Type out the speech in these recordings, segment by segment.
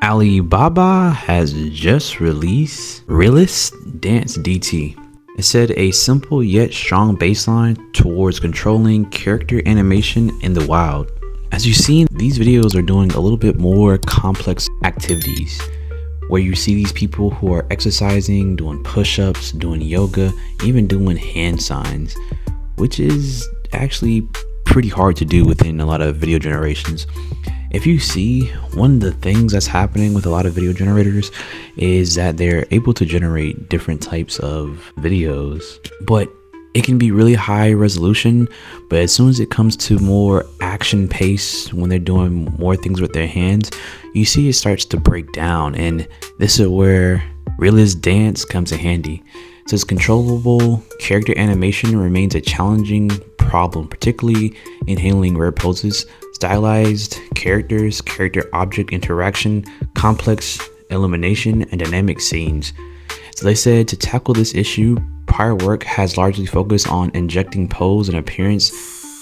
Alibaba has just released RealisDance-DiT. It said a simple yet strong baseline towards controlling character animation in the wild. As you've seen, these videos are doing a little bit more complex activities where you see these people who are exercising, doing push-ups, doing yoga, even doing hand signs, which is actually pretty hard to do within a lot of video generations. If you see, one of the things that's happening with a lot of video generators is that they're able to generate different types of videos, but it can be really high resolution. But as soon as it comes to more action pace, when they're doing more things with their hands, you see it starts to break down. And this is where RealisDance comes in handy. It says controllable character animation remains a challenging problem, particularly in handling rare poses, stylized characters, character object interaction, complex elimination, and dynamic scenes. So they said to tackle this issue, prior work has largely focused on injecting pose and appearance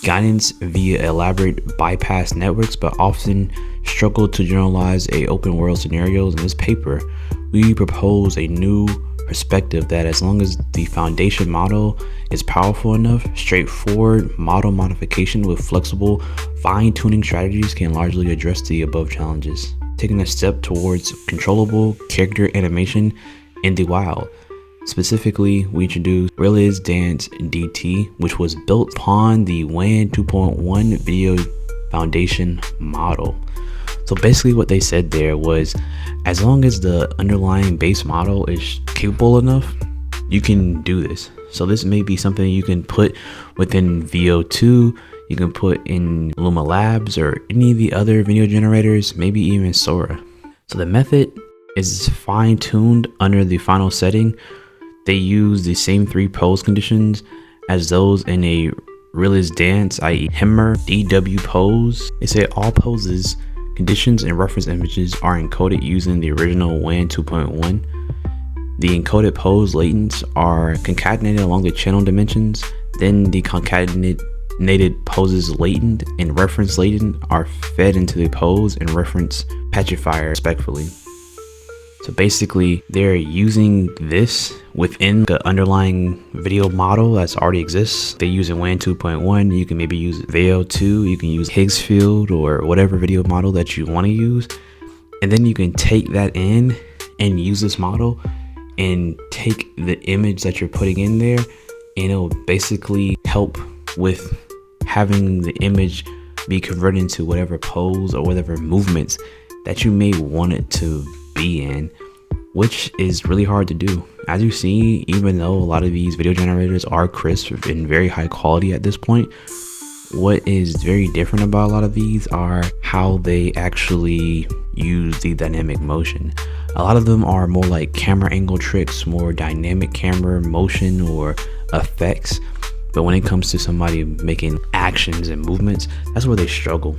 guidance via elaborate bypass networks, but often struggle to generalize open world scenarios. In this paper, we propose a new perspective that as long as the foundation model is powerful enough, straightforward model modification with flexible fine-tuning strategies can largely address the above challenges, taking a step towards controllable character animation in the wild. Specifically, we introduced RealisDance-DiT, which was built upon the WAN 2.1 video foundation model. So basically what they said there was, as long as the underlying base model is capable enough, you can do this. So this may be something you can put within VO2, you can put in Luma Labs or any of the other video generators, maybe even Sora. So the method is fine-tuned under the final setting. They use the same 3 pose conditions as those in a RealisDance, i.e. Hemmer DW pose. They say all poses, conditions, and reference images are encoded using the original WAN 2.1. The encoded pose latents are concatenated along the channel dimensions. Then the concatenated poses latent and reference latent are fed into the pose and reference pacifier respectively. So basically, they're using this within the underlying video model that's already exists. They use a WAN 2.1. You can maybe use VO2. You can use Higgsfield or whatever video model that you want to use. And then you can take that in and use this model and take the image that you're putting in there, and it'll basically help with having the image be converted into whatever pose or whatever movements that you may want it to be in, which is really hard to do. As you see, even though a lot of these video generators are crisp and very high quality at this point, what is very different about a lot of these are how they actually use the dynamic motion. A lot of them are more like camera angle tricks, more dynamic camera motion or effects. But when it comes to somebody making actions and movements, that's where they struggle.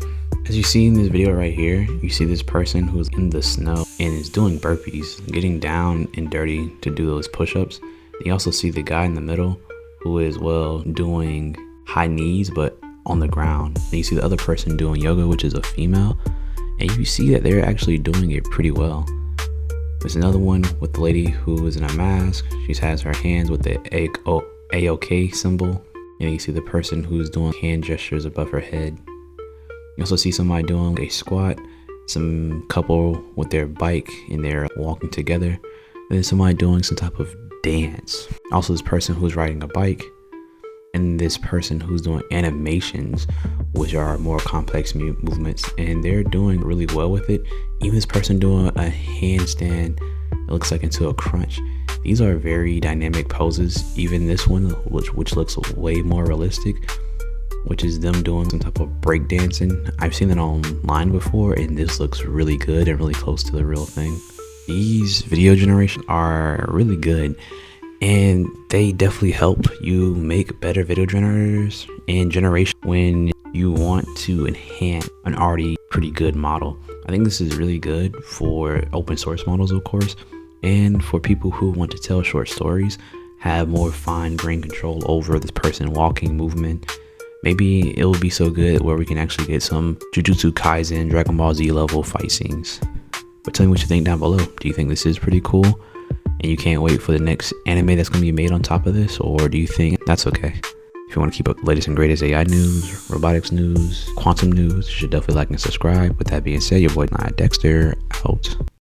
As you see in this video right here, you see this person who's in the snow and is doing burpees, getting down and dirty to do those push-ups. You also see the guy in the middle who is, well, doing high knees but on the ground. And you see the other person doing yoga, which is a female, and you see that they're actually doing it pretty well. There's another one with the lady who is in a mask. She has her hands with the AOK symbol, and you see the person who's doing hand gestures above her head. You also see somebody doing a squat, some couple with their bike and they're walking together, and then somebody doing some type of dance. Also this person who's riding a bike, and this person who's doing animations, which are more complex movements, and they're doing really well with it. Even this person doing a handstand, it looks like into a crunch. These are very dynamic poses. Even this one, which looks way more realistic, which is them doing some type of break dancing. I've seen it online before, and this looks really good and really close to the real thing. These video generations are really good, and they definitely help you make better video generators and generation when you want to enhance an already pretty good model. I think this is really good for open source models, of course, and for people who want to tell short stories, have more fine-grained control over this person walking movement. Maybe it will be so good where we can actually get some Jujutsu Kaisen, Dragon Ball Z level fight scenes. But tell me what you think down below. Do you think this is pretty cool and you can't wait for the next anime that's going to be made on top of this? Or do you think that's okay? If you want to keep up the latest and greatest AI news, robotics news, quantum news, you should definitely like and subscribe. With that being said, your boy Dexter out.